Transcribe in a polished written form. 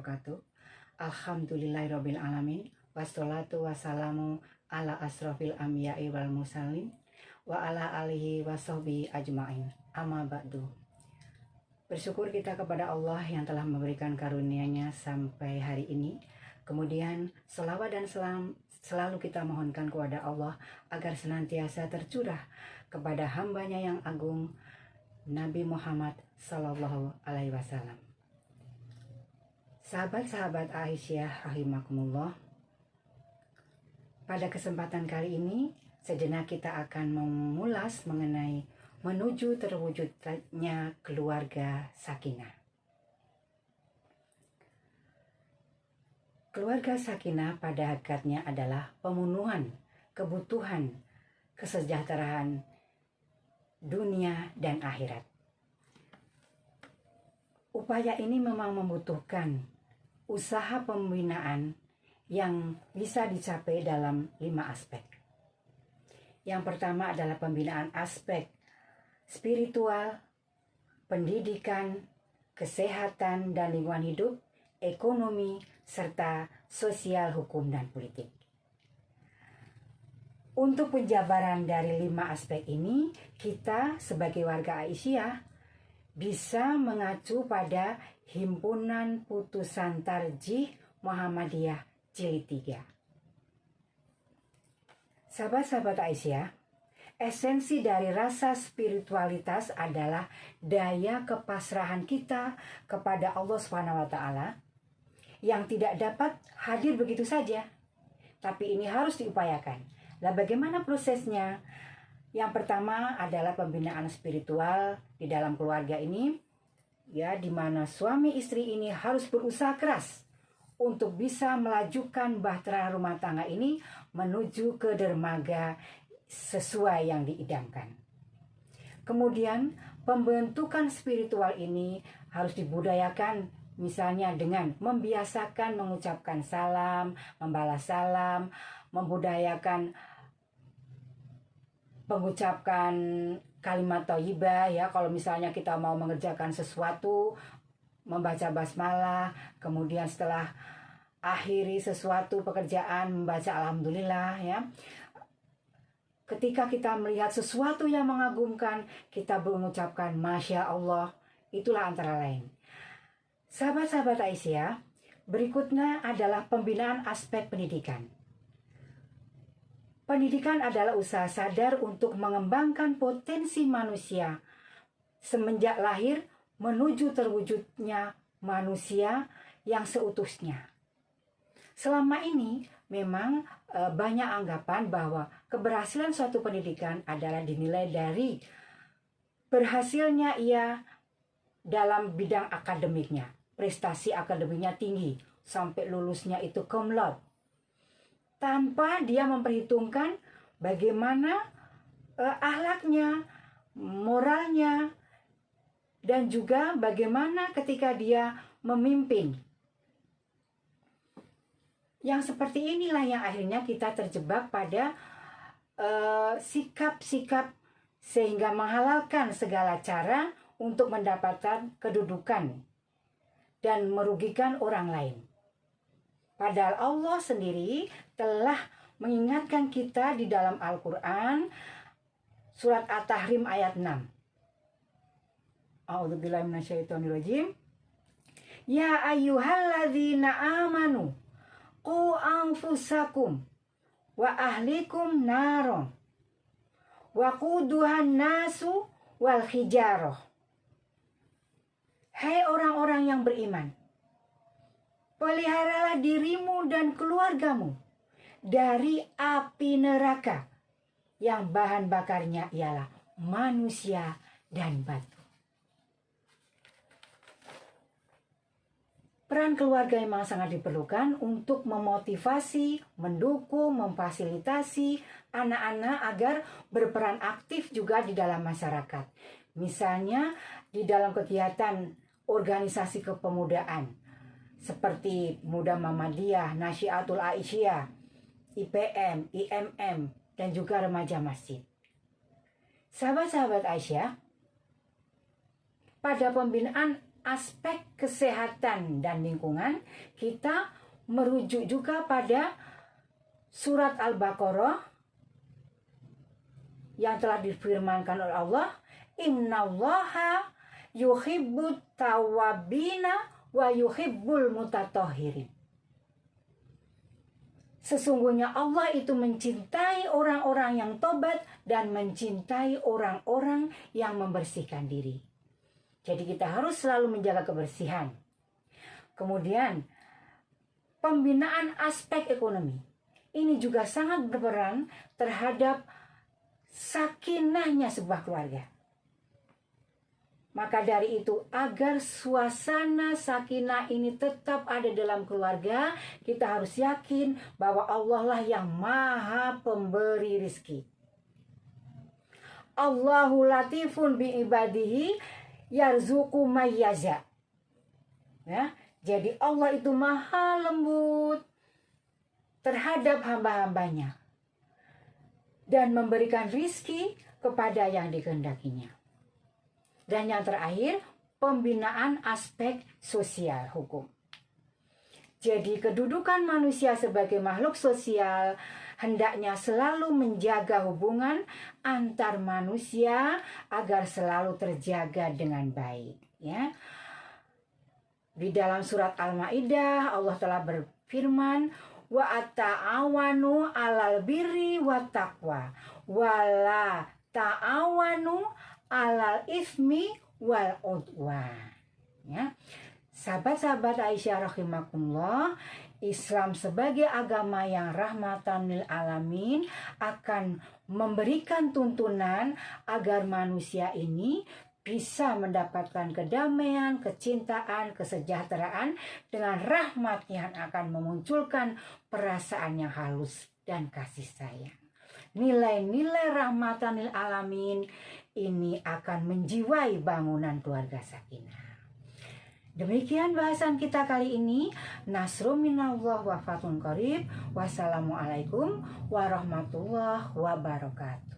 wabarakatuh. Alhamdulillahirabbil alamin. Wassalatu wassalamu ala asrofil anbiya'i wal mursalin wa ala alihi wasahbihi ajmain. Amma ba'du. Bersyukur kita kepada Allah yang telah memberikan karunia-Nya sampai hari ini. Kemudian selawat dan salam selalu kita mohonkan kepada Allah agar senantiasa tercurah kepada hamba-Nya yang agung, Nabi Muhammad Sallallahu Alaihi Wasallam. Sahabat-sahabat Aisyah rahimakumullah, pada kesempatan kali ini sejenak kita akan mengulas mengenai menuju terwujudnya keluarga sakinah. Keluarga sakinah pada hakikatnya adalah pemenuhan kebutuhan kesejahteraan dunia dan akhirat. Upaya ini memang membutuhkan usaha pembinaan yang bisa dicapai dalam 5 aspek. Yang pertama adalah pembinaan aspek spiritual, pendidikan, kesehatan dan lingkungan hidup, ekonomi, serta sosial, hukum, dan politik. Untuk penjabaran dari 5 aspek ini, kita sebagai warga Aisyah bisa mengacu pada Himpunan Putusan Tarjih Muhammadiyah Jilid 3. Sahabat-sahabat Aisyah, esensi dari rasa spiritualitas adalah daya kepasrahan kita kepada Allah SWT yang tidak dapat hadir begitu saja, tapi ini harus diupayakan. Nah, bagaimana prosesnya? Yang pertama adalah pembinaan spiritual di dalam keluarga ini, ya, di mana suami istri ini harus berusaha keras untuk bisa melajukan bahtera rumah tangga ini menuju ke dermaga sesuai yang diidamkan. Kemudian pembentukan spiritual ini harus dibudayakan, misalnya dengan membiasakan mengucapkan salam, membalas salam, membudayakan mengucapkan kalimat thayyibah, ya, kalau misalnya kita mau mengerjakan sesuatu, membaca basmalah, kemudian setelah akhiri sesuatu pekerjaan membaca alhamdulillah, ya. Ketika kita melihat sesuatu yang mengagumkan, kita mengucapkan masya Allah. Itulah antara lain. Sahabat-sahabat Aisyah, berikutnya adalah pembinaan aspek pendidikan. Pendidikan adalah usaha sadar untuk mengembangkan potensi manusia semenjak lahir menuju terwujudnya manusia yang seutuhnya. Selama ini memang banyak anggapan bahwa keberhasilan suatu pendidikan adalah dinilai dari berhasilnya ia dalam bidang akademiknya, prestasi akademiknya tinggi, sampai lulusnya itu cum laude, tanpa dia memperhitungkan bagaimana akhlaknya, moralnya, dan juga bagaimana ketika dia memimpin. Yang seperti inilah yang akhirnya kita terjebak pada sikap-sikap sehingga menghalalkan segala cara untuk mendapatkan kedudukan dan merugikan orang lain. Padahal Allah sendiri telah mengingatkan kita di dalam Al-Quran surat At-Tahrim ayat 6. A'udzubillahi minasyaitonirrajim. Ya ayyuhalladzina amanu qu anfusakum wa ahlikum naron wa quduhan nasu wal hijaroh. Hai orang-orang yang beriman, peliharalah dirimu dan keluargamu dari api neraka yang bahan bakarnya ialah manusia dan batu. Peran keluarga memang sangat diperlukan untuk memotivasi, mendukung, memfasilitasi anak-anak agar berperan aktif juga di dalam masyarakat. Misalnya di dalam kegiatan organisasi kepemudaan seperti Muda Muhammadiyah, Nasyiatul Aisyah, IPM, IMM, dan juga remaja masjid. Sahabat-sahabat Aisyah, pada pembinaan aspek kesehatan dan lingkungan, kita merujuk juga pada surat Al-Baqarah yang telah difirmankan oleh Allah, innallaha yuhibbut tawabina wa yuhibbul mutatahhirin. Sesungguhnya Allah itu mencintai orang-orang yang tobat dan mencintai orang-orang yang membersihkan diri. Jadi kita harus selalu menjaga kebersihan. Kemudian pembinaan aspek ekonomi. Ini juga sangat berperan terhadap sakinahnya sebuah keluarga. Maka dari itu, agar suasana sakinah ini tetap ada dalam keluarga, kita harus yakin bahwa Allah lah yang maha pemberi rizki. Allahu latifun bi ibadihi yarzuqu mayyaza. Ya, jadi Allah itu maha lembut terhadap hamba-hambanya dan memberikan rizki kepada yang dikehendakinya. Dan yang terakhir, pembinaan aspek sosial hukum. Jadi kedudukan manusia sebagai makhluk sosial hendaknya selalu menjaga hubungan antar manusia agar selalu terjaga dengan baik. Ya. Di dalam surat Al-Maidah Allah telah berfirman, wa ta'awanu 'alal birri wat taqwa wa la ta'awanu 'alal ismi wal udwan. Ya. Sahabat-sahabat Aisyah rahimakumullah, Islam sebagai agama yang rahmatan lil alamin akan memberikan tuntunan agar manusia ini bisa mendapatkan kedamaian, kecintaan, kesejahteraan dengan rahmat yang akan memunculkan perasaan yang halus dan kasih sayang. Nilai-nilai rahmatan lil alamin ini akan menjiwai bangunan keluarga sakinah. Demikian bahasan kita kali ini. Nasrun minallah wa fathun qarib. Wassalamualaikum warahmatullahi wabarakatuh.